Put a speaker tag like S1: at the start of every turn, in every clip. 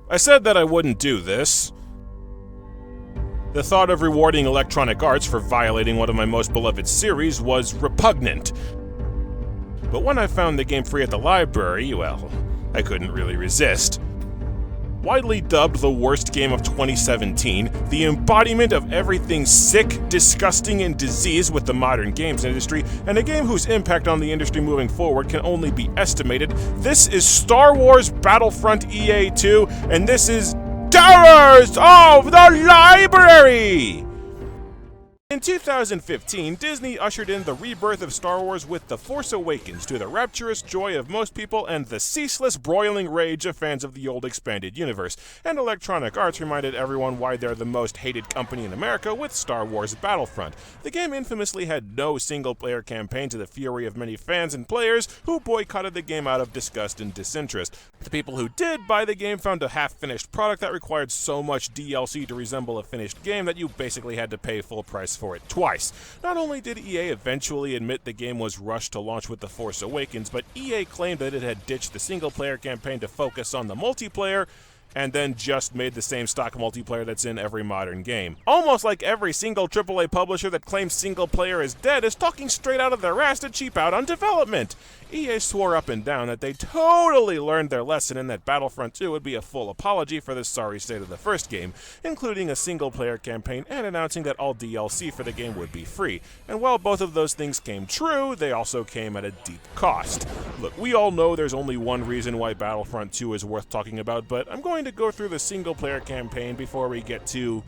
S1: I said that I wouldn't do this. The thought of rewarding Electronic Arts for violating one of my most beloved series was repugnant. But when I found the game free at the library, well, I couldn't really resist. Widely dubbed the worst game of 2017, the embodiment of everything sick, disgusting, and diseased with the modern games industry, and a game whose impact on the industry moving forward can only be estimated, this is Star Wars Battlefront EA 2, and this is Terrors of the Library! In 2015, Disney ushered in the rebirth of Star Wars with The Force Awakens, to the rapturous joy of most people and the ceaseless broiling rage of fans of the old expanded universe. And Electronic Arts reminded everyone why they're the most hated company in America with Star Wars Battlefront. The game infamously had no single-player campaign, to the fury of many fans and players who boycotted the game out of disgust and disinterest. The people who did buy the game found a half-finished product that required so much DLC to resemble a finished game that you basically had to pay full price for it twice. Not only did EA eventually admit the game was rushed to launch with The Force Awakens, but EA claimed that it had ditched the single-player campaign to focus on the multiplayer, and then just made the same stock multiplayer that's in every modern game. Almost like every single AAA publisher that claims single-player is dead is talking straight out of their ass to cheap out on development. EA swore up and down that they totally learned their lesson and that Battlefront 2 would be a full apology for the sorry state of the first game, including a single-player campaign and announcing that all DLC for the game would be free. And while both of those things came true, they also came at a deep cost. Look, we all know there's only one reason why Battlefront 2 is worth talking about, but I'm going to go through the single-player campaign before we get to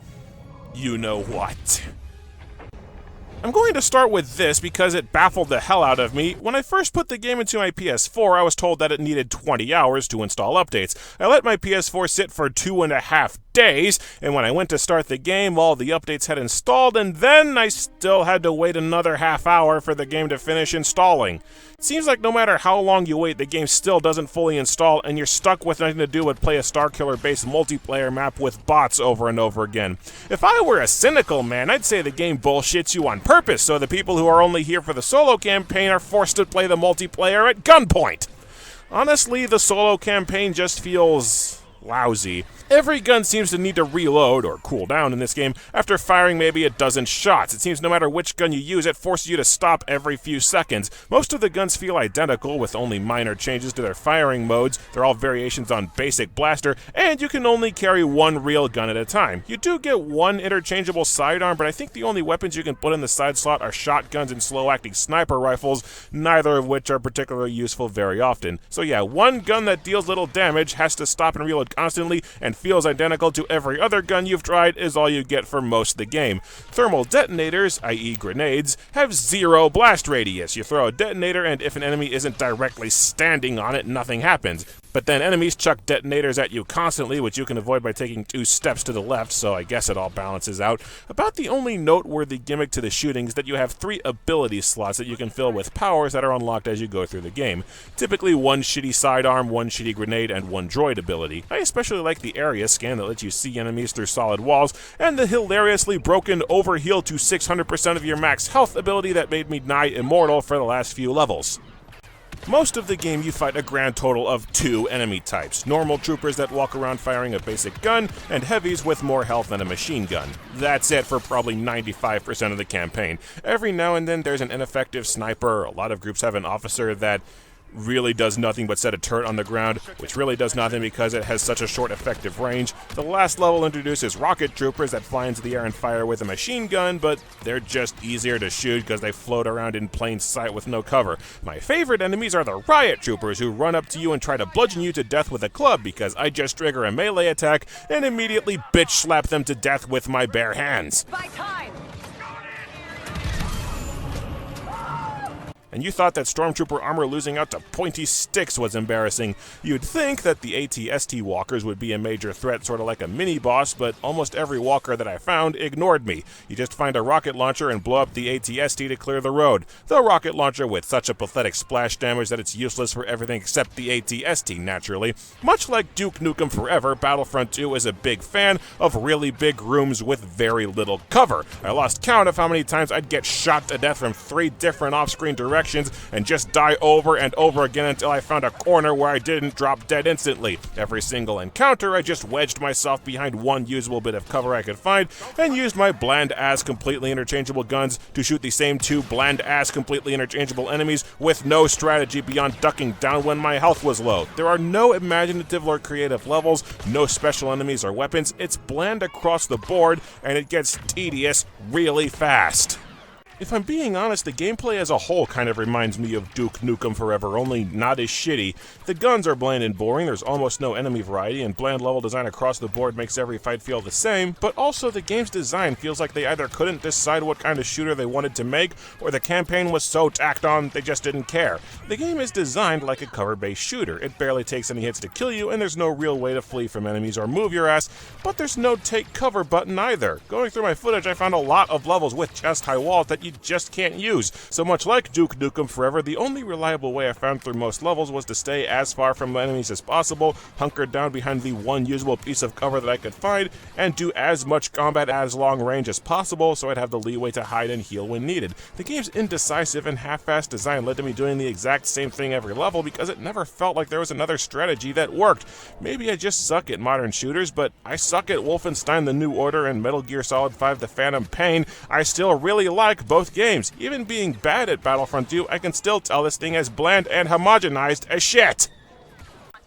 S1: you-know-what. I'm going to start with this because it baffled the hell out of me. When I first put the game into my PS4, I was told that it needed 20 hours to install updates. I let my PS4 sit for 2.5 days, and when I went to start the game, all the updates had installed, and then I still had to wait another half hour for the game to finish installing. It seems like no matter how long you wait, the game still doesn't fully install, and you're stuck with nothing to do but play a Starkiller-based multiplayer map with bots over and over again. If I were a cynical man, I'd say the game bullshits you on purpose, so the people who are only here for the solo campaign are forced to play the multiplayer at gunpoint. Honestly, the solo campaign just feels lousy. Every gun seems to need to reload, or cool down in this game, after firing maybe a dozen shots. It seems no matter which gun you use, it forces you to stop every few seconds. Most of the guns feel identical, with only minor changes to their firing modes. They're all variations on basic blaster, and you can only carry one real gun at a time. You do get one interchangeable sidearm, but I think the only weapons you can put in the side slot are shotguns and slow-acting sniper rifles, neither of which are particularly useful very often. So yeah, one gun that deals little damage, has to stop and reload constantly, and feels identical to every other gun you've tried is all you get for most of the game. Thermal detonators, i.e. grenades, have zero blast radius. You throw a detonator and if an enemy isn't directly standing on it, nothing happens. But then enemies chuck detonators at you constantly, which you can avoid by taking 2 steps to the left, so I guess it all balances out. About the only noteworthy gimmick to the shooting is that you have 3 ability slots that you can fill with powers that are unlocked as you go through the game. Typically 1 shitty sidearm, 1 shitty grenade, and 1 droid ability. I especially like the area scan that lets you see enemies through solid walls, and the hilariously broken overheal to 600% of your max health ability that made me nigh immortal for the last few levels. Most of the game you fight a grand total of 2 enemy types, normal troopers that walk around firing a basic gun, and heavies with more health than a machine gun. That's it for probably 95% of the campaign. Every now and then there's an ineffective sniper. A lot of groups have an officer that really does nothing but set a turret on the ground, which really does nothing because it has such a short effective range. The last level introduces rocket troopers that fly into the air and fire with a machine gun, but they're just easier to shoot because they float around in plain sight with no cover. My favorite enemies are the riot troopers who run up to you and try to bludgeon you to death with a club because I just trigger a melee attack and immediately bitch slap them to death with my bare hands. By time! And you thought that Stormtrooper armor losing out to pointy sticks was embarrassing. You'd think that the AT-ST walkers would be a major threat, sort of like a mini-boss, but almost every walker that I found ignored me. You just find a rocket launcher and blow up the AT-ST to clear the road. The rocket launcher with such a pathetic splash damage that it's useless for everything except the AT-ST, naturally. Much like Duke Nukem Forever, Battlefront 2 is a big fan of really big rooms with very little cover. I lost count of how many times I'd get shot to death from 3 different off-screen directions directions and just die over and over again until I found a corner where I didn't drop dead instantly. Every single encounter, I just wedged myself behind one usable bit of cover I could find and used my bland-ass completely interchangeable guns to shoot the same two bland-ass completely interchangeable enemies with no strategy beyond ducking down when my health was low. There are no imaginative or creative levels, no special enemies or weapons. It's bland across the board, and it gets tedious really fast. If I'm being honest, the gameplay as a whole kind of reminds me of Duke Nukem Forever, only not as shitty. The guns are bland and boring, there's almost no enemy variety, and bland level design across the board makes every fight feel the same, but also the game's design feels like they either couldn't decide what kind of shooter they wanted to make, or the campaign was so tacked on they just didn't care. The game is designed like a cover-based shooter. It barely takes any hits to kill you, and there's no real way to flee from enemies or move your ass, but there's no take cover button either. Going through my footage, I found a lot of levels with chest-high walls that you just can't use. So much like Duke Nukem Forever, the only reliable way I found through most levels was to stay as far from the enemies as possible, hunker down behind the one usable piece of cover that I could find, and do as much combat as long range as possible so I'd have the leeway to hide and heal when needed. The game's indecisive and half-assed design led to me doing the exact same thing every level because it never felt like there was another strategy that worked. Maybe I just suck at modern shooters, but I suck at Wolfenstein The New Order and Metal Gear Solid 5 The Phantom Pain. I still really like both games. Even being bad at Battlefront 2, I can still tell this thing as bland and homogenized as shit.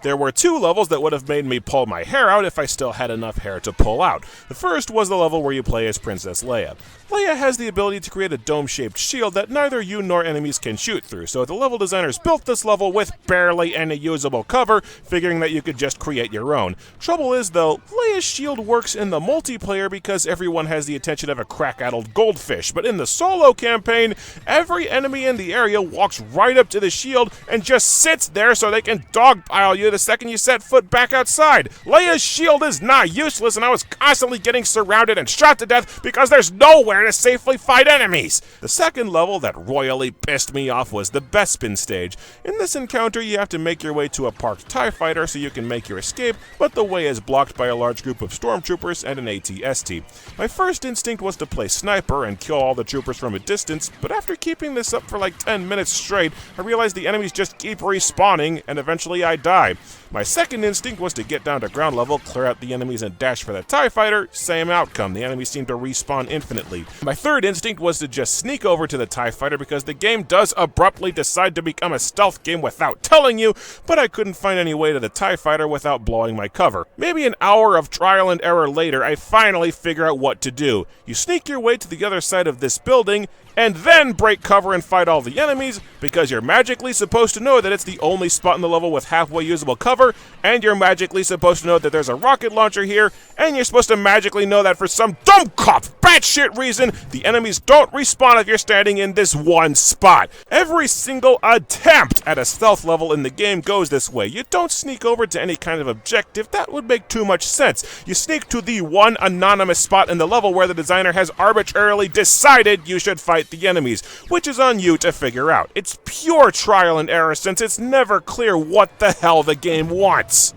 S1: There were two levels that would have made me pull my hair out if I still had enough hair to pull out. The first was the level where you play as Princess Leia. Leia has the ability to create a dome-shaped shield that neither you nor enemies can shoot through, so the level designers built this level with barely any usable cover, figuring that you could just create your own. Trouble is, though, Leia's shield works in the multiplayer because everyone has the attention of a crack-addled goldfish, but in the solo campaign, every enemy in the area walks right up to the shield and just sits there so they can dogpile you the second you set foot back outside. Leia's shield is not useless, and I was constantly getting surrounded and shot to death because there's nowhere to safely fight enemies. The second level that royally pissed me off was the Bespin stage. In this encounter, you have to make your way to a parked TIE fighter so you can make your escape, but the way is blocked by a large group of stormtroopers and an AT-ST. My first instinct was to play sniper and kill all the troopers from a distance, but after keeping this up for like 10 minutes straight, I realized the enemies just keep respawning, and eventually I die. My second instinct was to get down to ground level, clear out the enemies, and dash for the TIE fighter. Same outcome. The enemies seem to respawn infinitely. My third instinct was to just sneak over to the TIE fighter because the game does abruptly decide to become a stealth game without telling you, but I couldn't find any way to the TIE fighter without blowing my cover. Maybe an hour of trial and error later, I finally figure out what to do. You sneak your way to the other side of this building, and then break cover and fight all the enemies, because you're magically supposed to know that it's the only spot in the level with halfway usable cover, and you're magically supposed to know that there's a rocket launcher here, and you're supposed to magically know that for some dumb cop batshit reason, the enemies don't respawn if you're standing in this one spot. Every single attempt at a stealth level in the game goes this way. You don't sneak over to any kind of objective, that would make too much sense. You sneak to the one anonymous spot in the level where the designer has arbitrarily decided you should fight the enemies, which is on you to figure out. It's pure trial and error since it's never clear what the hell the game wants.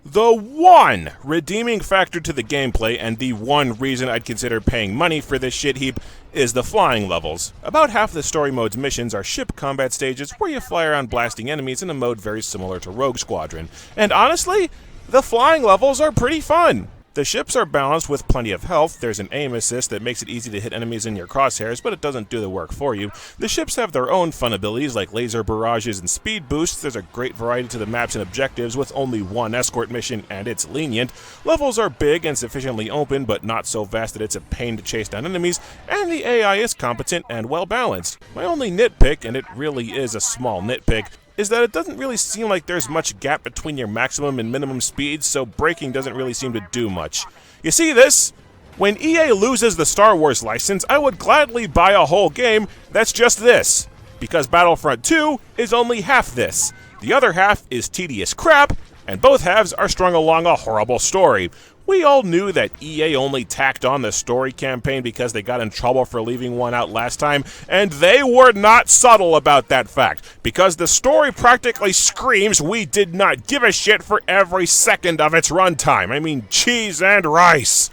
S1: The one redeeming factor to the gameplay, and the one reason I'd consider paying money for this shit heap, is the flying levels. About half the story mode's missions are ship combat stages where you fly around blasting enemies in a mode very similar to Rogue Squadron. And honestly, the flying levels are pretty fun. The ships are balanced with plenty of health. There's an aim assist that makes it easy to hit enemies in your crosshairs, but it doesn't do the work for you. The ships have their own fun abilities like laser barrages and speed boosts. There's a great variety to the maps and objectives with only one escort mission, and it's lenient. Levels are big and sufficiently open, but not so vast that it's a pain to chase down enemies, and the AI is competent and well balanced. My only nitpick, and it really is a small nitpick, is that it doesn't really seem like there's much gap between your maximum and minimum speeds, so braking doesn't really seem to do much. You see this? When EA loses the Star Wars license, I would gladly buy a whole game that's just this, because Battlefront 2 is only half this. The other half is tedious crap, and both halves are strung along a horrible story. We all knew that EA only tacked on the story campaign because they got in trouble for leaving one out last time, and they were not subtle about that fact, because the story practically screams we did not give a shit for every second of its runtime. I mean, cheese and rice.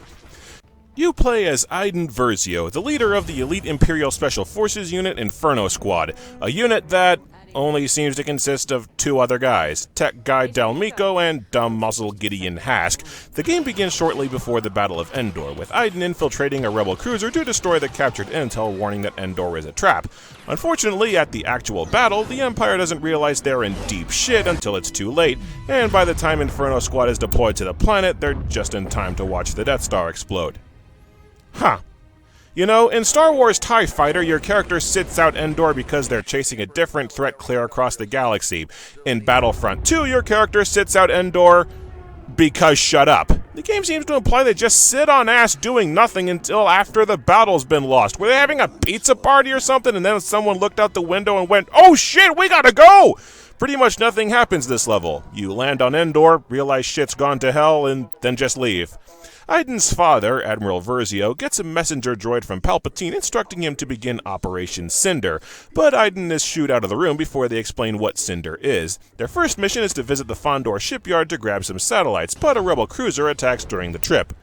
S1: You play as Iden Versio, the leader of the elite Imperial Special Forces unit Inferno Squad, a unit that only seems to consist of two other guys, tech guy Del Meeko and dumb muscle Gideon Hask. The game begins shortly before the Battle of Endor, with Iden infiltrating a rebel cruiser to destroy the captured intel, warning that Endor is a trap. Unfortunately, at the actual battle, the Empire doesn't realize they're in deep shit until it's too late, and by the time Inferno Squad is deployed to the planet, they're just in time to watch the Death Star explode. Huh. You know, in Star Wars TIE Fighter, your character sits out Endor because they're chasing a different threat clear across the galaxy. In Battlefront 2, your character sits out Endor because shut up. The game seems to imply they just sit on ass doing nothing until after the battle's been lost. Were they having a pizza party or something, and then someone looked out the window and went, "Oh shit, we gotta go!" Pretty much nothing happens this level. You land on Endor, realize shit's gone to hell, and then just leave. Iden's father, Admiral Versio, gets a messenger droid from Palpatine instructing him to begin Operation Cinder, but Iden is shooed out of the room before they explain what Cinder is. Their first mission is to visit the Fondor shipyard to grab some satellites, but a rebel cruiser attacks during the trip.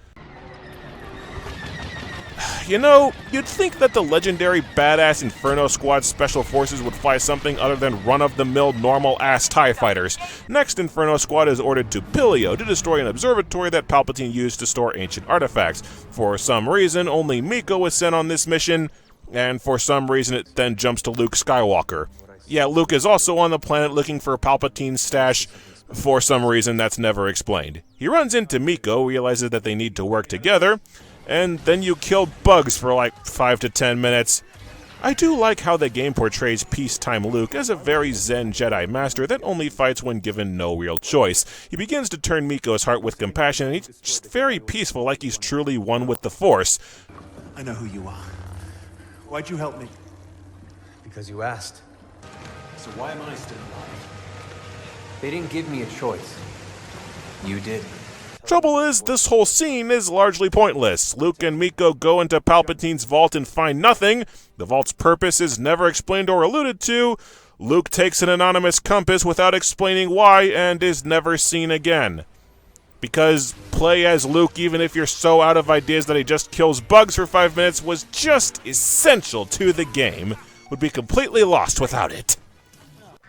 S1: You know, you'd think that the legendary badass Inferno Squad Special Forces would fly something other than run-of-the-mill normal-ass TIE fighters. Next, Inferno Squad is ordered to Pilio to destroy an observatory that Palpatine used to store ancient artifacts. For some reason, only Meeko was sent on this mission, and for some reason it then jumps to Luke Skywalker. Yeah, Luke is also on the planet looking for Palpatine's stash. For some reason, that's never explained. He runs into Meeko, realizes that they need to work together, and then you kill bugs for like 5 to 10 minutes. I do like how the game portrays peacetime Luke as a very zen Jedi Master that only fights when given no real choice. He begins to turn Meeko's heart with compassion, and he's just very peaceful, like he's truly one with the Force.
S2: I know who you are. Why'd you help me?
S3: Because you asked.
S2: So why am I still alive?
S3: They didn't give me a choice. You did.
S1: Trouble is, this whole scene is largely pointless. Luke and Meeko go into Palpatine's vault and find nothing. The vault's purpose is never explained or alluded to. Luke takes an anonymous compass without explaining why and is never seen again. Because play as Luke, even if you're so out of ideas that he just kills bugs for 5 minutes, was just essential to the game. Would be completely lost without it.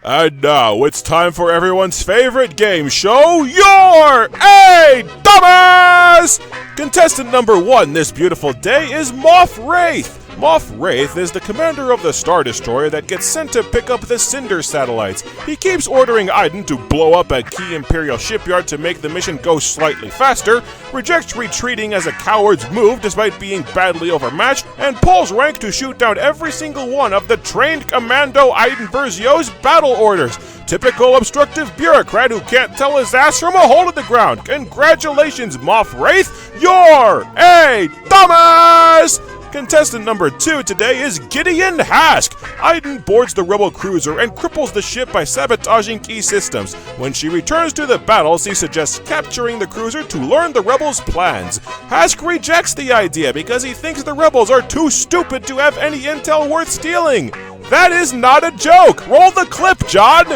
S1: And now, it's time for everyone's favorite game show, You're a Dumbass! Contestant number 1 this beautiful day is Moff Wraith. Moff Wraith is the commander of the Star Destroyer that gets sent to pick up the Cinder satellites. He keeps ordering Iden to blow up a key Imperial shipyard to make the mission go slightly faster, rejects retreating as a coward's move despite being badly overmatched, and pulls rank to shoot down every single one of the trained commando Iden Versio's battle orders. Typical obstructive bureaucrat who can't tell his ass from a hole in the ground. Congratulations, Moff Wraith! You're a dumbass! Contestant number 2 today is Gideon Hask. Iden boards the rebel cruiser and cripples the ship by sabotaging key systems. When she returns to the battles, he suggests capturing the cruiser to learn the rebels' plans. Hask rejects the idea because he thinks the rebels are too stupid to have any intel worth stealing. That is not a joke! Roll the clip, John!
S4: You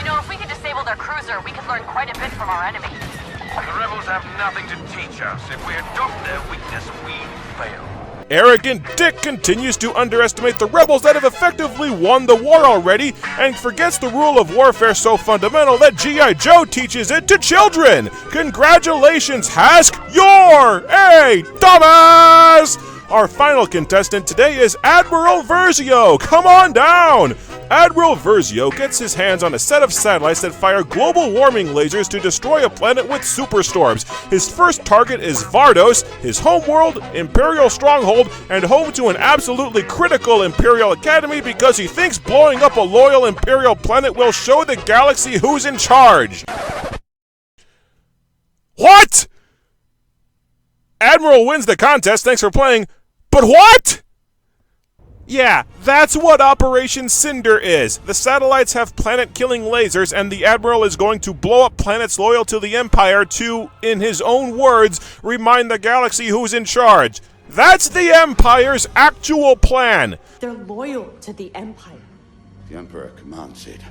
S4: know, if we could disable their cruiser, we could learn quite a bit from our enemy.
S5: The rebels have nothing to teach us. If we adopt their weakness, we fail.
S1: Arrogant Dick continues to underestimate the rebels that have effectively won the war already and forgets the rule of warfare so fundamental that G.I. Joe teaches it to children. Congratulations, Hask! You're a dumbass! Our final contestant today is Admiral Versio. Come on down! Admiral Versio gets his hands on a set of satellites that fire global warming lasers to destroy a planet with superstorms. His first target is Vardos, his homeworld, Imperial stronghold, and home to an absolutely critical Imperial academy because he thinks blowing up a loyal Imperial planet will show the galaxy who's in charge. What? Admiral wins the contest, thanks for playing, but what? Yeah, that's what Operation Cinder is. The satellites have planet-killing lasers, and the Admiral is going to blow up planets loyal to the Empire to, in his own words, remind the galaxy who's in charge. That's the Empire's actual plan.
S6: They're loyal to the Empire.
S7: The Emperor commands it.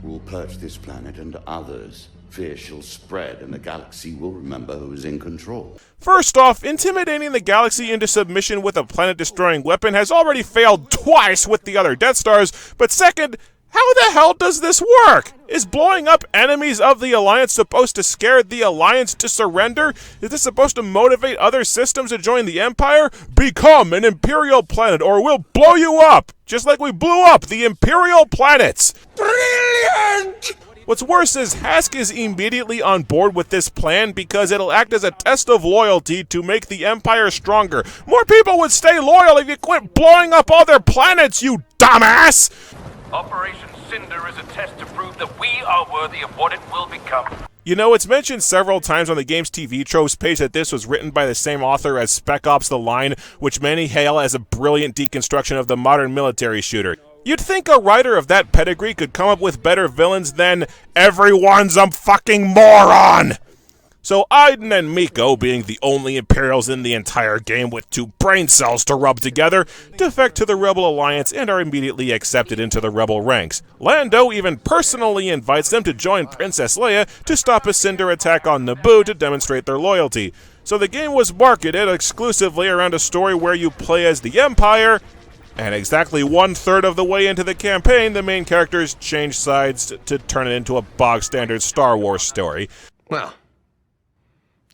S6: will purge this planet, and others. Fear shall spread, and the galaxy will remember who is in control.
S1: First off, intimidating the galaxy into submission with a planet-destroying weapon has already failed twice with the other Death Stars, but second, how the hell does this work? Is blowing up enemies of the Alliance supposed to scare the Alliance to surrender? Is this supposed to motivate other systems to join the Empire? Become an Imperial planet or we'll blow you up! Just like we blew up the Imperial planets! Brilliant! What's worse is Hask is immediately on board with this plan because it'll act as a test of loyalty to make the Empire stronger. More people would stay loyal if you quit blowing up all their planets, you dumbass!
S5: Operation Cinder is a test to prove that we are worthy of what it will become.
S1: You know, it's mentioned several times on the game's TV tropes page that this was written by the same author as Spec Ops: The Line, which many hail as a brilliant deconstruction of the modern military shooter. You'd think a writer of that pedigree could come up with better villains than everyone's a fucking moron! So Aiden and Miko, being the only Imperials in the entire game with 2 brain cells to rub together, defect to the Rebel Alliance and are immediately accepted into the Rebel ranks. Lando even personally invites them to join Princess Leia to stop a Cinder attack on Naboo to demonstrate their loyalty. So the game was marketed exclusively around a story where you play as the Empire, and exactly 1/3 of the way into the campaign, the main characters change sides to turn it into a bog-standard Star Wars story.
S3: Well,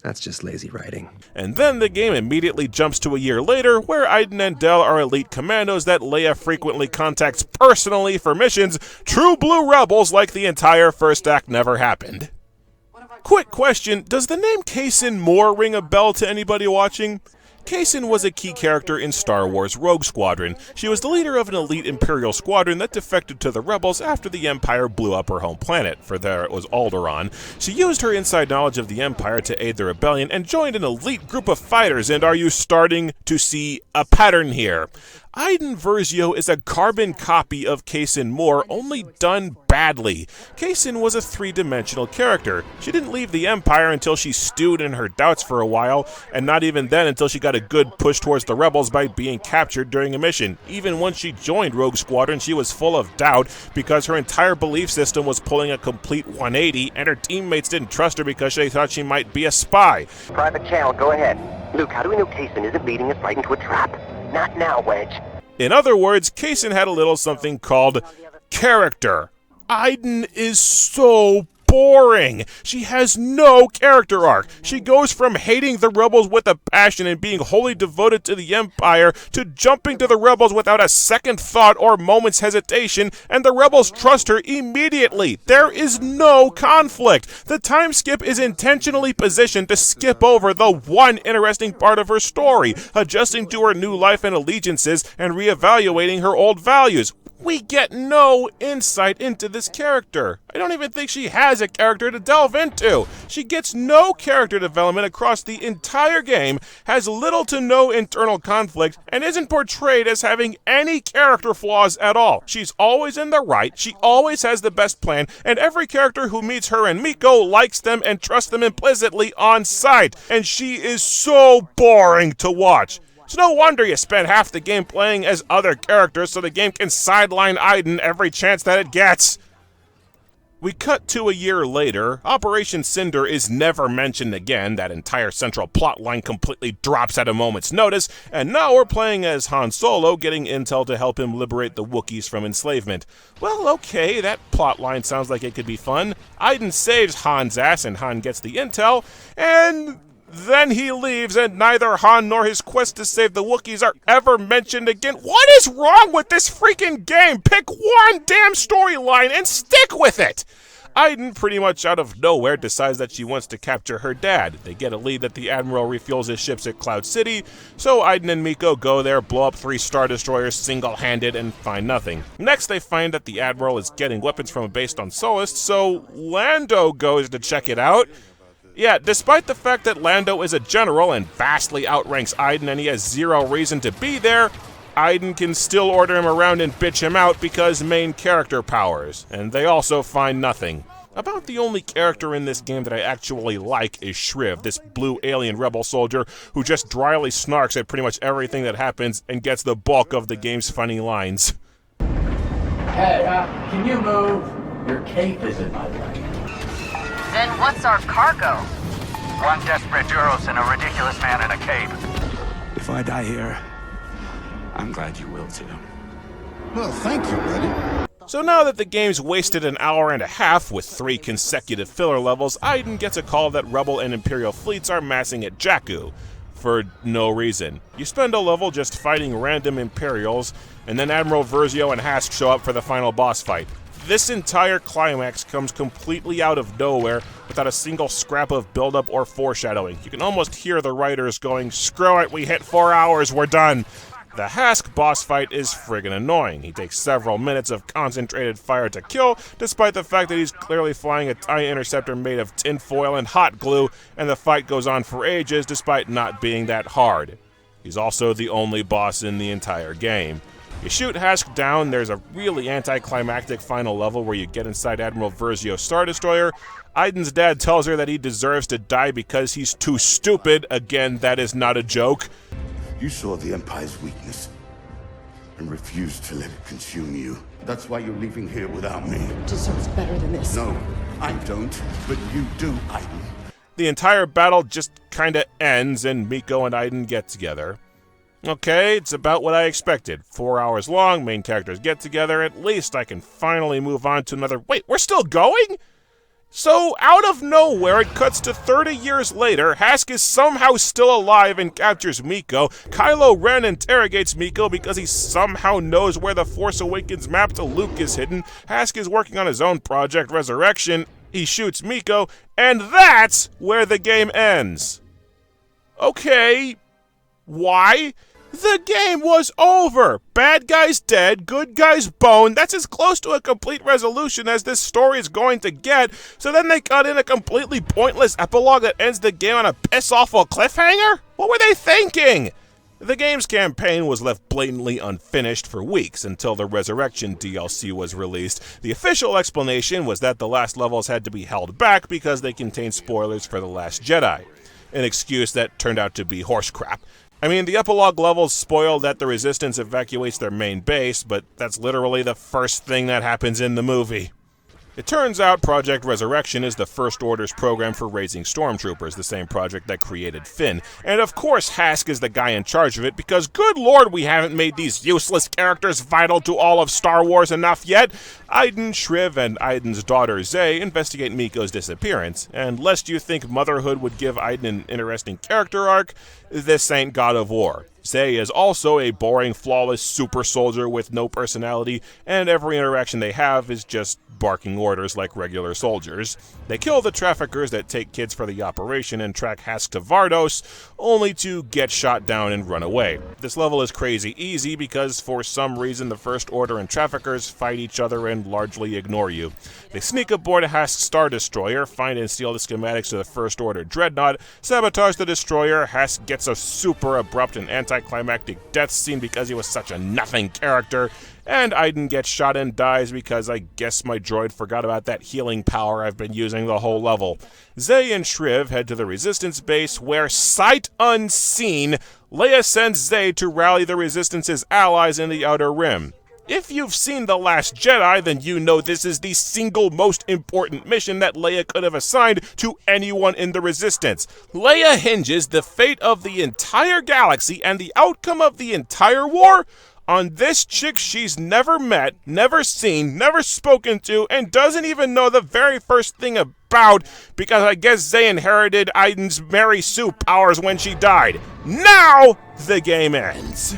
S3: that's just lazy writing.
S1: And then the game immediately jumps to a year later, where Aiden and Del are elite commandos that Leia frequently contacts personally for missions, true blue rebels like the entire first act never happened. Quick question, does the name Kaysen Moore ring a bell to anybody watching? Kaysen was a key character in Star Wars Rogue Squadron. She was the leader of an elite Imperial squadron that defected to the Rebels after the Empire blew up her home planet, for there it was Alderaan. She used her inside knowledge of the Empire to aid the rebellion and joined an elite group of fighters, and are you starting to see a pattern here? Aiden Versio is a carbon copy of Kaysen Moore, only done badly. Kaysen was a 3-dimensional character. She didn't leave the Empire until she stewed in her doubts for a while, and not even then until she got a good push towards the Rebels by being captured during a mission. Even when she joined Rogue Squadron, she was full of doubt because her entire belief system was pulling a complete 180, and her teammates didn't trust her because they thought she might be a spy.
S7: Private channel, go ahead. Luke, how do we know Kaysen isn't leading us right into a trap? Not now, Wedge.
S1: In other words, Kaysen had a little something called character. Aiden is so boring. She has no character arc. She goes from hating the Rebels with a passion and being wholly devoted to the Empire to jumping to the Rebels without a second thought or moment's hesitation, and the Rebels trust her immediately. There is no conflict. The time skip is intentionally positioned to skip over the one interesting part of her story, adjusting to her new life and allegiances and reevaluating her old values. We get no insight into this character. I don't even think she has a character to delve into. She gets no character development across the entire game, has little to no internal conflict, and isn't portrayed as having any character flaws at all. She's always in the right, she always has the best plan, and every character who meets her and Miko likes them and trusts them implicitly on sight. And she is so boring to watch. It's no wonder you spend half the game playing as other characters so the game can sideline Aiden every chance that it gets. We cut to a year later. Operation Cinder is never mentioned again. That entire central plot line completely drops at a moment's notice, and now we're playing as Han Solo, getting intel to help him liberate the Wookiees from enslavement. Well, okay, that plot line sounds like it could be fun. Aiden saves Han's ass, and Han gets the intel, and then he leaves, and neither Han nor his quest to save the Wookiees are ever mentioned again. What is wrong with this freaking game? Pick one damn storyline and stick with it! Aiden, pretty much out of nowhere, decides that she wants to capture her dad. They get a lead that the Admiral refuels his ships at Cloud City, so Aiden and Miko go there, blow up 3 Star Destroyers single-handed, and find nothing. Next, they find that the Admiral is getting weapons from a base on Solist, so Lando goes to check it out. Yeah, despite the fact that Lando is a general and vastly outranks Aiden and he has zero reason to be there, Aiden can still order him around and bitch him out because main character powers, and they also find nothing. About the only character in this game that I actually like is Shriv, this blue alien rebel soldier who just dryly snarks at pretty much everything that happens and gets the bulk of the game's funny lines.
S2: Hey, can you move?
S8: Your cape is in my way.
S4: Then what's our cargo?
S5: One desperate Duros and a ridiculous man in a cape.
S9: If I die here, I'm glad you will too.
S10: Well, thank you, buddy.
S1: So now that the game's wasted an hour and a half with 3 consecutive filler levels, Aiden gets a call that Rebel and Imperial fleets are massing at Jakku. For no reason. You spend a level just fighting random Imperials, and then Admiral Versio and Hask show up for the final boss fight. This entire climax comes completely out of nowhere without a single scrap of build-up or foreshadowing. You can almost hear the writers going, "Screw it, we hit 4 hours, we're done." The Hask boss fight is friggin' annoying. He takes several minutes of concentrated fire to kill, despite the fact that he's clearly flying a TIE interceptor made of tinfoil and hot glue, and the fight goes on for ages despite not being that hard. He's also the only boss in the entire game. You shoot Hask down, there's a really anticlimactic final level where you get inside Admiral Versio's Star Destroyer. Aiden's dad tells her that he deserves to die because he's too stupid. Again, that is not a joke.
S6: You saw the Empire's weakness and refused to let it consume you. That's why you're leaving here without me.
S11: Deserves better than this.
S6: No, I don't, but you do, Aiden.
S1: The entire battle just kinda ends and Miko and Aiden get together. Okay, it's about what I expected. 4 hours long, main characters get together, at least I can finally move on to another— Wait, we're still going?! So, out of nowhere, it cuts to 30 years later. Hask is somehow still alive and captures Miko. Kylo Ren interrogates Miko because he somehow knows where the Force Awakens map to Luke is hidden. Hask is working on his own project, Resurrection. He shoots Miko, and that's where the game ends. Okay, why? The game was over! Bad guy's dead, good guy's boned. That's as close to a complete resolution as this story is going to get. So then they cut in a completely pointless epilogue that ends the game on a piss-awful cliffhanger? What were they thinking? The game's campaign was left blatantly unfinished for weeks until the Resurrection DLC was released. The official explanation was that the last levels had to be held back because they contained spoilers for The Last Jedi. An excuse that turned out to be horse crap. I mean, the epilogue levels spoil that the Resistance evacuates their main base, but that's literally the first thing that happens in the movie. It turns out Project Resurrection is the First Order's program for raising stormtroopers, the same project that created Finn. And of course Hask is the guy in charge of it because, good lord, we haven't made these useless characters vital to all of Star Wars enough yet. Aiden, Shriv, and Aiden's daughter Zay investigate Miko's disappearance. And lest you think motherhood would give Aiden an interesting character arc, this ain't God of War. Zay is also a boring, flawless super soldier with no personality, and every interaction they have is just barking orders like regular soldiers. They kill the traffickers that take kids for the operation and track Hask to Vardos, only to get shot down and run away. This level is crazy easy because for some reason the First Order and traffickers fight each other and largely ignore you. They sneak aboard Hask's Star Destroyer, find and steal the schematics to the First Order Dreadnought, sabotage the destroyer. Hask gets a super abrupt and anticlimactic death scene because he was such a nothing character, and Aiden gets shot and dies because I guess my droid forgot about that healing power I've been using the whole level. Zay and Shriv head to the Resistance base where, sight unseen, Leia sends Zay to rally the Resistance's allies in the Outer Rim. If you've seen The Last Jedi, then you know this is the single most important mission that Leia could have assigned to anyone in the Resistance. Leia hinges the fate of the entire galaxy and the outcome of the entire war on this chick she's never met, never seen, never spoken to, and doesn't even know the very first thing about, because I guess Zay inherited Aiden's Mary Sue powers when she died. Now, the game ends.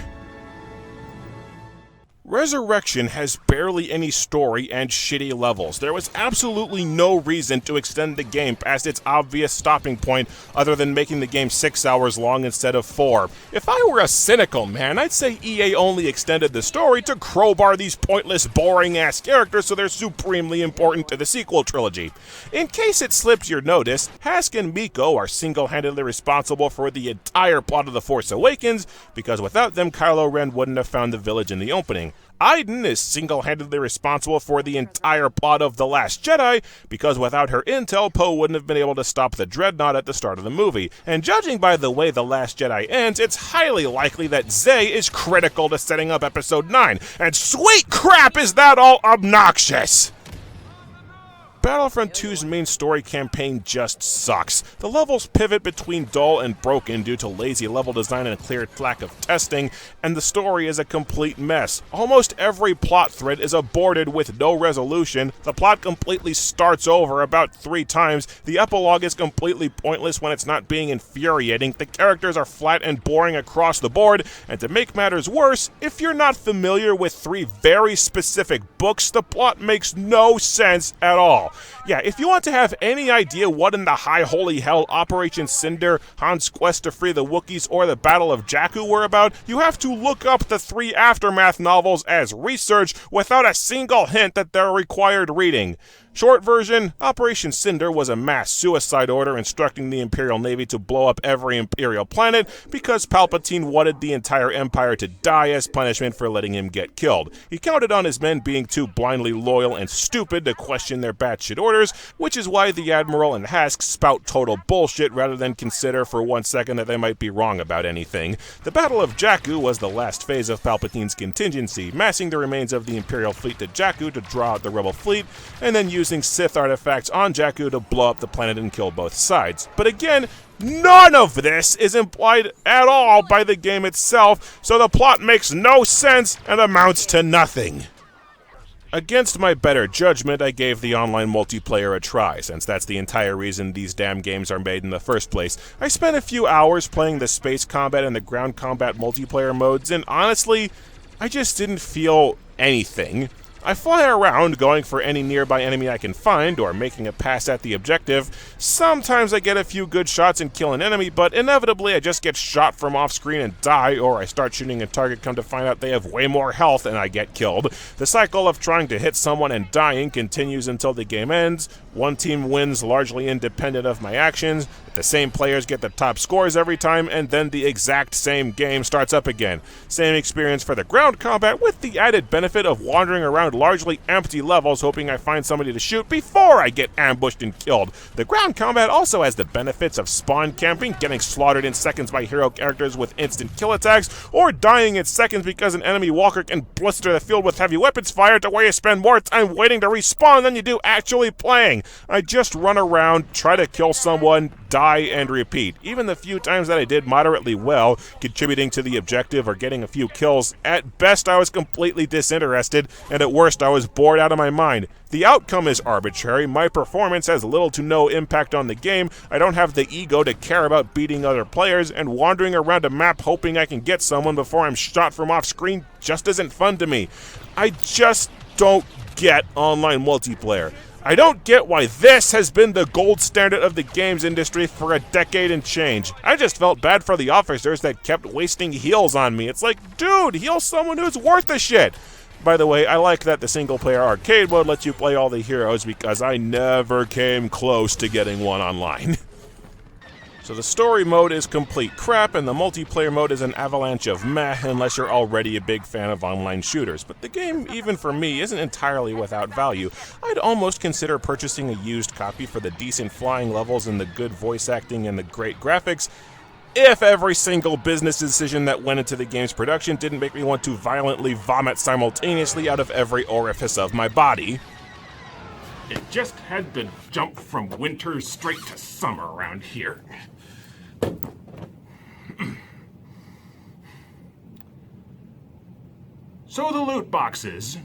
S1: Resurrection has barely any story and shitty levels. There was absolutely no reason to extend the game past its obvious stopping point other than making the game 6 hours long instead of 4. If I were a cynical man, I'd say EA only extended the story to crowbar these pointless, boring-ass characters so they're supremely important to the sequel trilogy. In case it slipped your notice, Hask and Miko are single-handedly responsible for the entire plot of The Force Awakens, because without them, Kylo Ren wouldn't have found the village in the opening. Aiden is single-handedly responsible for the entire plot of The Last Jedi, because without her intel, Poe wouldn't have been able to stop the Dreadnought at the start of the movie. And judging by the way The Last Jedi ends, it's highly likely that Zay is critical to setting up Episode 9. And sweet crap, is that all obnoxious! Battlefront 2's main story campaign just sucks. The levels pivot between dull and broken due to lazy level design and a clear lack of testing, and the story is a complete mess. Almost every plot thread is aborted with no resolution, the plot completely starts over about 3 times, the epilogue is completely pointless when it's not being infuriating, the characters are flat and boring across the board, and to make matters worse, if you're not familiar with 3 very specific books, the plot makes no sense at all. Yeah, if you want to have any idea what in the high holy hell Operation Cinder, Han's quest to free the Wookiees, or the Battle of Jakku were about, you have to look up the 3 Aftermath novels as research without a single hint that they're required reading. Short version, Operation Cinder was a mass suicide order instructing the Imperial Navy to blow up every Imperial planet because Palpatine wanted the entire Empire to die as punishment for letting him get killed. He counted on his men being too blindly loyal and stupid to question their batshit orders, which is why the Admiral and Hask spout total bullshit rather than consider for 1 second that they might be wrong about anything. The Battle of Jakku was the last phase of Palpatine's contingency, massing the remains of the Imperial fleet to Jakku to draw out the Rebel fleet, and then using Sith artifacts on Jakku to blow up the planet and kill both sides. But again, none of this is implied at all by the game itself, so the plot makes no sense and amounts to nothing. Against my better judgment, I gave the online multiplayer a try, since that's the entire reason these damn games are made in the first place. I spent a few hours playing the space combat and the ground combat multiplayer modes, and honestly, I just didn't feel anything. I fly around going for any nearby enemy I can find, or making a pass at the objective. Sometimes I get a few good shots and kill an enemy, but inevitably I just get shot from off-screen and die, or I start shooting a target, come to find out they have way more health and I get killed. The cycle of trying to hit someone and dying continues until the game ends. One team wins largely independent of my actions, the same players get the top scores every time, and then the exact same game starts up again. Same experience for the ground combat, with the added benefit of wandering around largely empty levels hoping I find somebody to shoot before I get ambushed and killed. The ground combat also has the benefits of spawn camping, getting slaughtered in seconds by hero characters with instant kill attacks, or dying in seconds because an enemy walker can blister the field with heavy weapons fire, to where you spend more time waiting to respawn than you do actually playing. I just run around, try to kill someone, die, and repeat. Even the few times that I did moderately well, contributing to the objective or getting a few kills, at best I was completely disinterested, and at worst I was bored out of my mind. The outcome is arbitrary, my performance has little to no impact on the game, I don't have the ego to care about beating other players, and wandering around a map hoping I can get someone before I'm shot from off screen just isn't fun to me. I just don't get online multiplayer. I don't get why this has been the gold standard of the games industry for a decade and change. I just felt bad for the officers that kept wasting heals on me. It's like, dude, heal someone who's worth a shit. By the way, I like that the single-player arcade mode lets you play all the heroes, because I never came close to getting one online. So the story mode is complete crap, and the multiplayer mode is an avalanche of meh, unless you're already a big fan of online shooters. But the game, even for me, isn't entirely without value. I'd almost consider purchasing a used copy for the decent flying levels and the good voice acting and the great graphics, if every single business decision that went into the game's production didn't make me want to violently vomit simultaneously out of every orifice of my body. It just had to jump from winter straight to summer around here. So the loot boxes.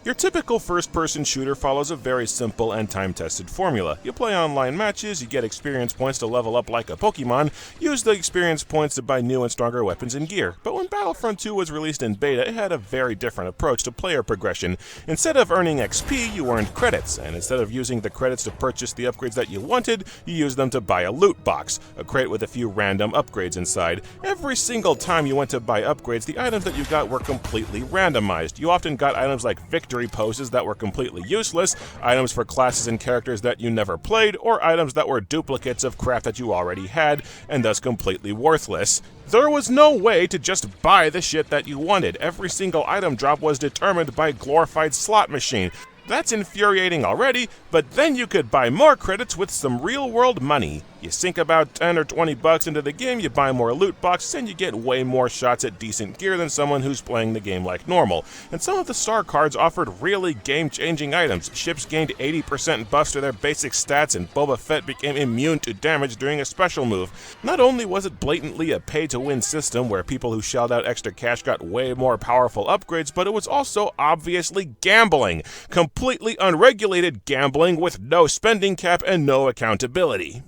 S1: Your typical first-person shooter follows a very simple and time-tested formula. You play online matches, you get experience points to level up like a Pokemon, use the experience points to buy new and stronger weapons and gear. But when Battlefront 2 was released in beta, it had a very different approach to player progression. Instead of earning XP, you earned credits, and instead of using the credits to purchase the upgrades that you wanted, you used them to buy a loot box, a crate with a few random upgrades inside. Every single time you went to buy upgrades, the items that you got were completely randomized. You often got items like victory poses that were completely useless, items for classes and characters that you never played, or items that were duplicates of crap that you already had, and thus completely worthless. There was no way to just buy the shit that you wanted. Every single item drop was determined by a glorified slot machine. That's infuriating already, but then you could buy more credits with some real-world money. You sink about 10 or 20 bucks into the game, you buy more loot boxes, and you get way more shots at decent gear than someone who's playing the game like normal. And some of the star cards offered really game-changing items. Ships gained 80% buffs to their basic stats, and Boba Fett became immune to damage during a special move. Not only was it blatantly a pay-to-win system where people who shelled out extra cash got way more powerful upgrades, but it was also obviously gambling. Completely unregulated gambling with no spending cap and no accountability.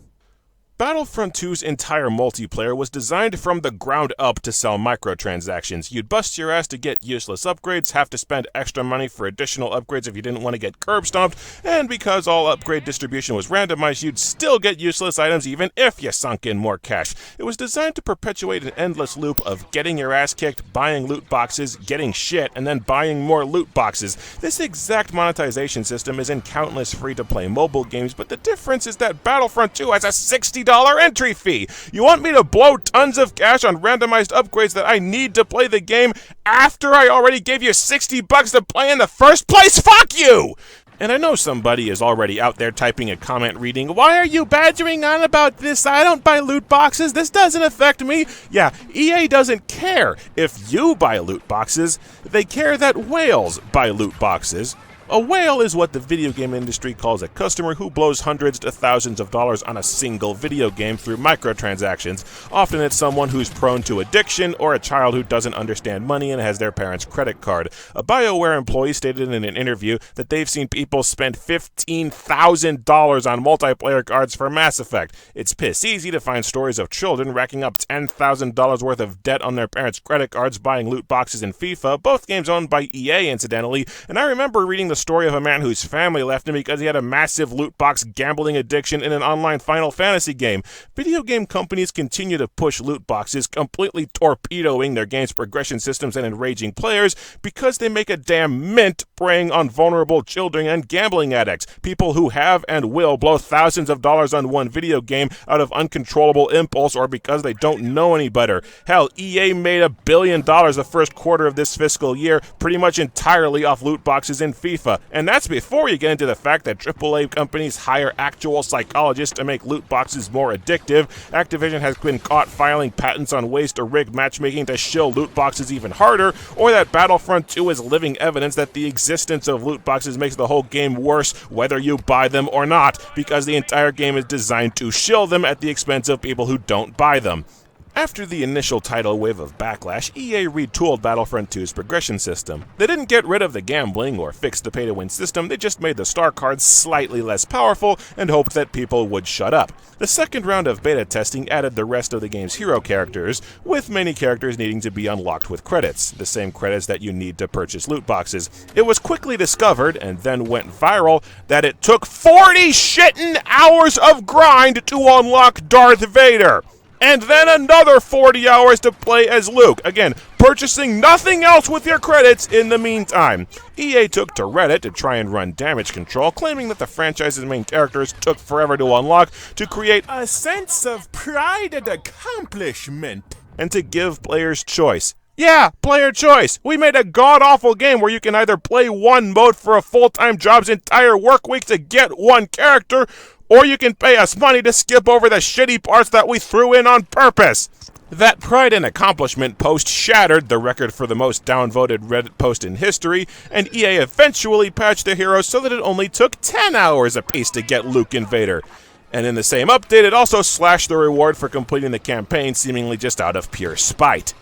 S1: Battlefront 2's entire multiplayer was designed from the ground up to sell microtransactions. You'd bust your ass to get useless upgrades, have to spend extra money for additional upgrades if you didn't want to get curb stomped, and because all upgrade distribution was randomized, you'd still get useless items even if you sunk in more cash. It was designed to perpetuate an endless loop of getting your ass kicked, buying loot boxes, getting shit, and then buying more loot boxes. This exact monetization system is in countless free-to-play mobile games, but the difference is that Battlefront 2 has a $60 entry fee. You want me to blow tons of cash on randomized upgrades that I need to play the game after I already gave you 60 bucks to play in the first place? Fuck you! And I know somebody is already out there typing a comment reading, "Why are you badgering on about this? I don't buy loot boxes. This doesn't affect me." Yeah, EA doesn't care if you buy loot boxes. They care that whales buy loot boxes. A whale is what the video game industry calls a customer who blows hundreds to thousands of dollars on a single video game through microtransactions. Often it's someone who's prone to addiction or a child who doesn't understand money and has their parents' credit card. A BioWare employee stated in an interview that they've seen people spend $15,000 on multiplayer cards for Mass Effect. It's piss easy to find stories of children racking up $10,000 worth of debt on their parents' credit cards buying loot boxes in FIFA, both games owned by EA incidentally, and I remember reading the story of a man whose family left him because he had a massive loot box gambling addiction in an online Final Fantasy game. Video game companies continue to push loot boxes, completely torpedoing their game's progression systems and enraging players because they make a damn mint preying on vulnerable children and gambling addicts, people who have and will blow thousands of dollars on one video game out of uncontrollable impulse or because they don't know any better. Hell, EA made $1 billion the first quarter of this fiscal year pretty much entirely off loot boxes in FIFA. And that's before you get into the fact that AAA companies hire actual psychologists to make loot boxes more addictive. Activision has been caught filing patents on ways to rig matchmaking to shill loot boxes even harder, or that Battlefront 2 is living evidence that the existence of loot boxes makes the whole game worse whether you buy them or not, because the entire game is designed to shill them at the expense of people who don't buy them. After the initial tidal wave of Backlash, EA retooled Battlefront 2's progression system. They didn't get rid of the gambling or fix the pay-to-win system, they just made the star cards slightly less powerful and hoped that people would shut up. The second round of beta testing added the rest of the game's hero characters, with many characters needing to be unlocked with credits, the same credits that you need to purchase loot boxes. It was quickly discovered, and then went viral, that it took 40 shittin' hours of grind to unlock Darth Vader! And then another 40 hours to play as Luke. Again, purchasing nothing else with your credits in the meantime. EA took to Reddit to try and run damage control, claiming that the franchise's main characters took forever to unlock to create a sense of pride and accomplishment, and to give players choice. Yeah, player choice. We made a god-awful game where you can either play one mode for a full-time job's entire work week to get one character, or you can pay us money to skip over the shitty parts that we threw in on purpose. That pride and accomplishment post shattered the record for the most downvoted Reddit post in history, and EA eventually patched the heroes so that it only took 10 hours apiece to get Luke and Vader. And in the same update, it also slashed the reward for completing the campaign, seemingly just out of pure spite.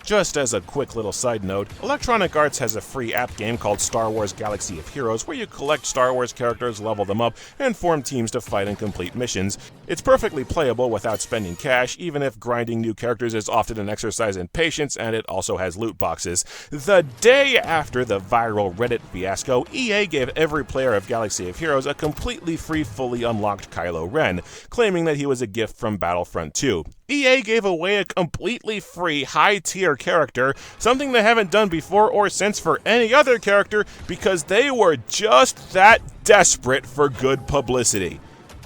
S1: Just as a quick little side note, Electronic Arts has a free app game called Star Wars Galaxy of Heroes where you collect Star Wars characters, level them up, and form teams to fight and complete missions. It's perfectly playable without spending cash, even if grinding new characters is often an exercise in patience, and it also has loot boxes. The day after the viral Reddit fiasco, EA gave every player of Galaxy of Heroes a completely free, fully unlocked Kylo Ren, claiming that he was a gift from Battlefront 2. EA gave away a completely free, high-tier character, something they haven't done before or since for any other character, because they were just that desperate for good publicity.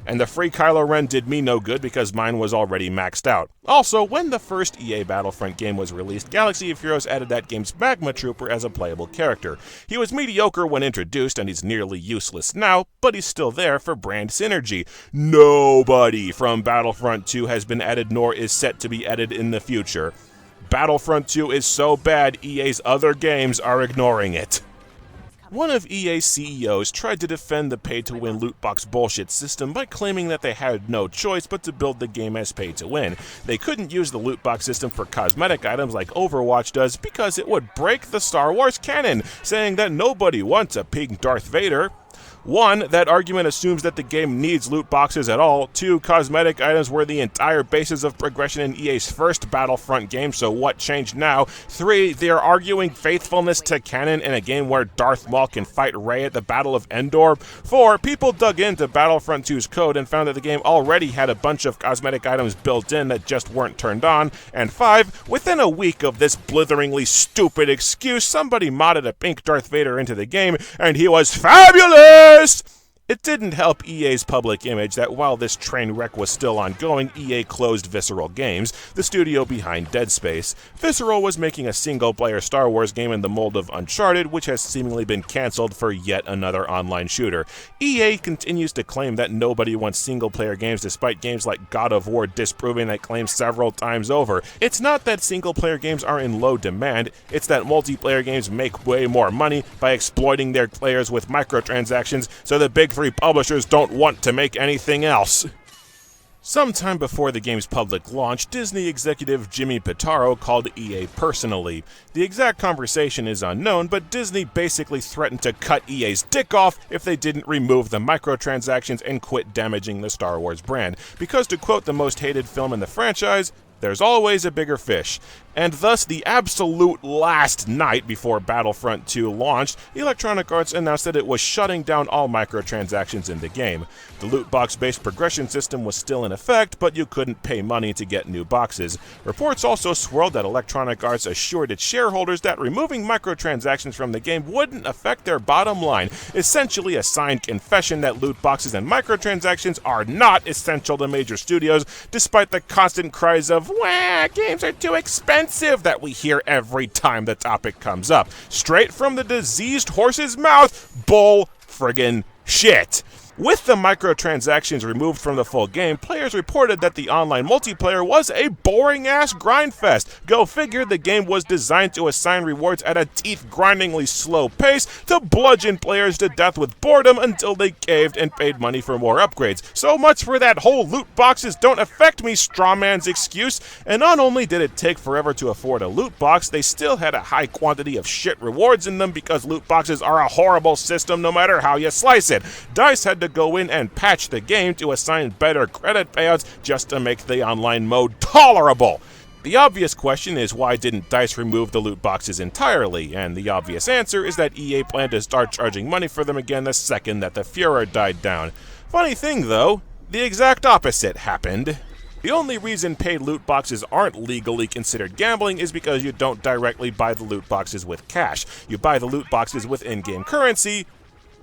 S1: and the free Kylo Ren did me no good because mine was already maxed out. Also, when the first EA Battlefront game was released, Galaxy of Heroes added that game's Magma Trooper as a playable character. He was mediocre when introduced, and he's nearly useless now, but he's still there for brand synergy. Nobody from Battlefront 2 has been added nor is set to be added in the future. Battlefront 2 is so bad, EA's other games are ignoring it. One of EA's CEOs tried to defend the pay-to-win loot box bullshit system by claiming that they had no choice but to build the game as pay-to-win. They couldn't use the loot box system for cosmetic items like Overwatch does because it would break the Star Wars canon, saying that nobody wants a pink Darth Vader. 1, that argument assumes that the game needs loot boxes at all. 2, cosmetic items were the entire basis of progression in EA's first Battlefront game, so what changed now? 3, they're arguing faithfulness to canon in a game where Darth Maul can fight Rey at the Battle of Endor. 4, people dug into Battlefront 2's code and found that the game already had a bunch of cosmetic items built in that just weren't turned on. And 5, within a week of this blitheringly stupid excuse, somebody modded a pink Darth Vader into the game, and he was fabulous! It didn't help EA's public image that while this train wreck was still ongoing, EA closed Visceral Games, the studio behind Dead Space. Visceral was making a single-player Star Wars game in the mold of Uncharted, which has seemingly been cancelled for yet another online shooter. EA continues to claim that nobody wants single-player games despite games like God of War disproving that claim several times over. It's not that single-player games are in low demand, it's that multiplayer games make way more money by exploiting their players with microtransactions, so the big 3 publishers don't want to make anything else. Sometime before the game's public launch, Disney executive Jimmy Pitaro called EA personally. The exact conversation is unknown, but Disney basically threatened to cut EA's dick off if they didn't remove the microtransactions and quit damaging the Star Wars brand. Because to quote the most hated film in the franchise, there's always a bigger fish. And thus, the absolute last night before Battlefront 2 launched, Electronic Arts announced that it was shutting down all microtransactions in the game. The loot box-based progression system was still in effect, but you couldn't pay money to get new boxes. Reports also swirled that Electronic Arts assured its shareholders that removing microtransactions from the game wouldn't affect their bottom line, essentially a signed confession that loot boxes and microtransactions are not essential to major studios, despite the constant cries of, "Wah, games are too expensive," that we hear every time the topic comes up. Straight from the diseased horse's mouth, bull friggin' shit. With the microtransactions removed from the full game, players reported that the online multiplayer was a boring-ass grindfest. Go figure, the game was designed to assign rewards at a teeth-grindingly slow pace to bludgeon players to death with boredom until they caved and paid money for more upgrades. So much for that whole loot boxes don't affect me strawman's excuse. And not only did it take forever to afford a loot box, they still had a high quantity of shit rewards in them because loot boxes are a horrible system no matter how you slice it. DICE had to go in and patch the game to assign better credit payouts just to make the online mode tolerable. The obvious question is, why didn't DICE remove the loot boxes entirely? And the obvious answer is that EA planned to start charging money for them again the second that the furor died down. Funny thing though, the exact opposite happened. The only reason paid loot boxes aren't legally considered gambling is because you don't directly buy the loot boxes with cash. You buy the loot boxes with in-game currency,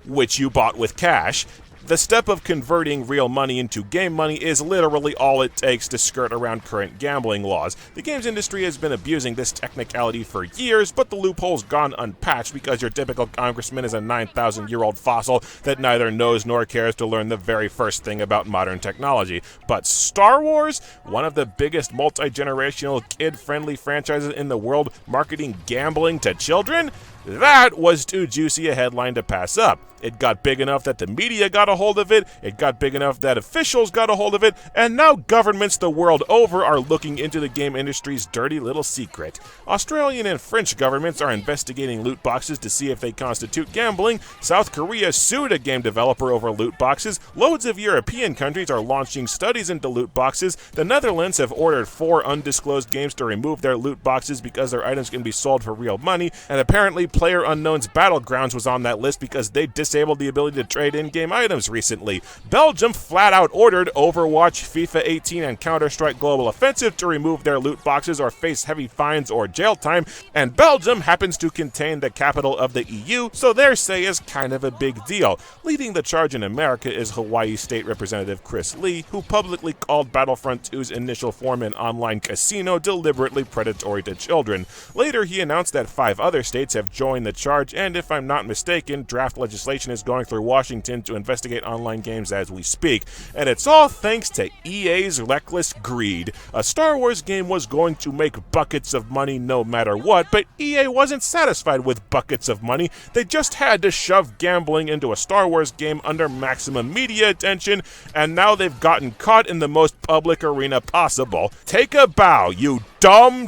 S1: which you bought with cash. The step of converting real money into game money is literally all it takes to skirt around current gambling laws. The games industry has been abusing this technicality for years, but the loophole's gone unpatched because your typical congressman is a 9,000-year-old fossil that neither knows nor cares to learn the very first thing about modern technology. But Star Wars, one of the biggest multi-generational kid-friendly franchises in the world, marketing gambling to children? That was too juicy a headline to pass up. It got big enough that the media got a hold of it, it got big enough that officials got a hold of it, and now governments the world over are looking into the game industry's dirty little secret. Australian and French governments are investigating loot boxes to see if they constitute gambling. South Korea sued a game developer over loot boxes. Loads of European countries are launching studies into loot boxes. The Netherlands have ordered 4 undisclosed games to remove their loot boxes because their items can be sold for real money, and apparently PlayerUnknown's Battlegrounds was on that list because they disabled the ability to trade in-game items recently. Belgium flat out ordered Overwatch, FIFA 18, and Counter-Strike Global Offensive to remove their loot boxes or face heavy fines or jail time, and Belgium happens to contain the capital of the EU, so their say is kind of a big deal. Leading the charge in America is Hawaii State Representative Chris Lee, who publicly called Battlefront 2's initial form an online casino deliberately predatory to children. Later, he announced that 5 other states have joined the charge, and if I'm not mistaken, draft legislation is going through Washington to investigate online games as we speak. And it's all thanks to EA's reckless greed. A Star Wars game was going to make buckets of money no matter what, but EA wasn't satisfied with buckets of money. They just had to shove gambling into a Star Wars game under maximum media attention, and now they've gotten caught in the most public arena possible. Take a bow, you dumb,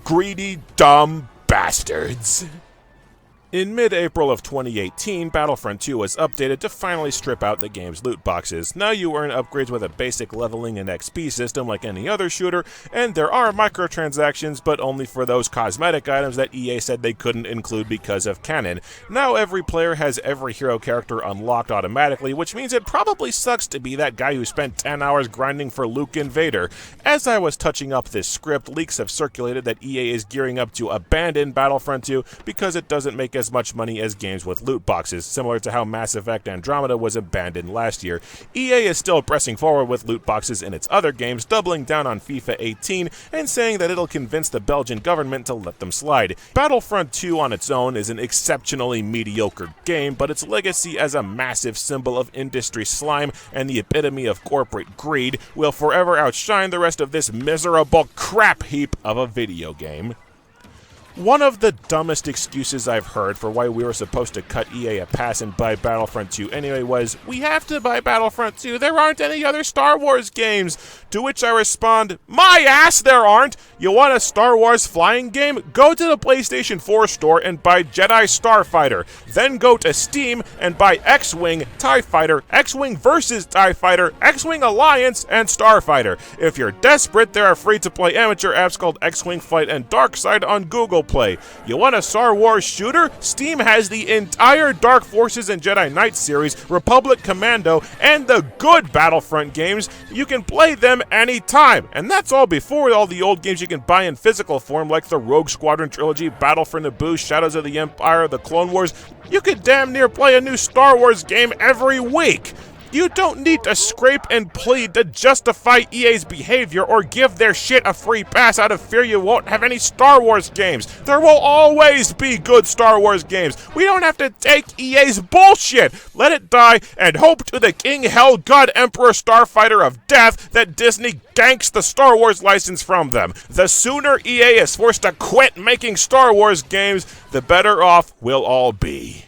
S1: greedy, dumb bastards. In mid-April of 2018, Battlefront 2 was updated to finally strip out the game's loot boxes. Now you earn upgrades with a basic leveling and XP system like any other shooter, and there are microtransactions, but only for those cosmetic items that EA said they couldn't include because of canon. Now every player has every hero character unlocked automatically, which means it probably sucks to be that guy who spent 10 hours grinding for Luke and Vader. As I was touching up this script, leaks have circulated that EA is gearing up to abandon Battlefront 2 because it doesn't make as much money as games with loot boxes, similar to how Mass Effect Andromeda was abandoned last year. EA is still pressing forward with loot boxes in its other games, doubling down on FIFA 18 and saying that it'll convince the Belgian government to let them slide. Battlefront 2 on its own is an exceptionally mediocre game, but its legacy as a massive symbol of industry slime and the epitome of corporate greed will forever outshine the rest of this miserable crap heap of a video game. One of the dumbest excuses I've heard for why we were supposed to cut EA a pass and buy Battlefront 2 anyway was, we have to buy Battlefront 2, there aren't any other Star Wars games. To which I respond, my ass there aren't! You want a Star Wars flying game? Go to the PlayStation 4 store and buy Jedi Starfighter. Then go to Steam and buy X-Wing, TIE Fighter, X-Wing vs. TIE Fighter, X-Wing Alliance, and Starfighter. If you're desperate, there are free-to-play amateur apps called X-Wing Flight and Darkside on Google Play. You want a Star Wars shooter? Steam has the entire Dark Forces and Jedi Knight series, Republic Commando, and the good Battlefront games. You can play them anytime, and that's all before all the old games you can buy in physical form like the Rogue Squadron trilogy, Battle for Naboo, Shadows of the Empire, the Clone Wars. You could damn near play a new Star Wars game every week. You don't need to scrape and plead to justify EA's behavior or give their shit a free pass out of fear you won't have any Star Wars games. There will always be good Star Wars games. We don't have to take EA's bullshit. Let it die and hope to the King Hell God Emperor Starfighter of Death that Disney ganks the Star Wars license from them. The sooner EA is forced to quit making Star Wars games, the better off we'll all be.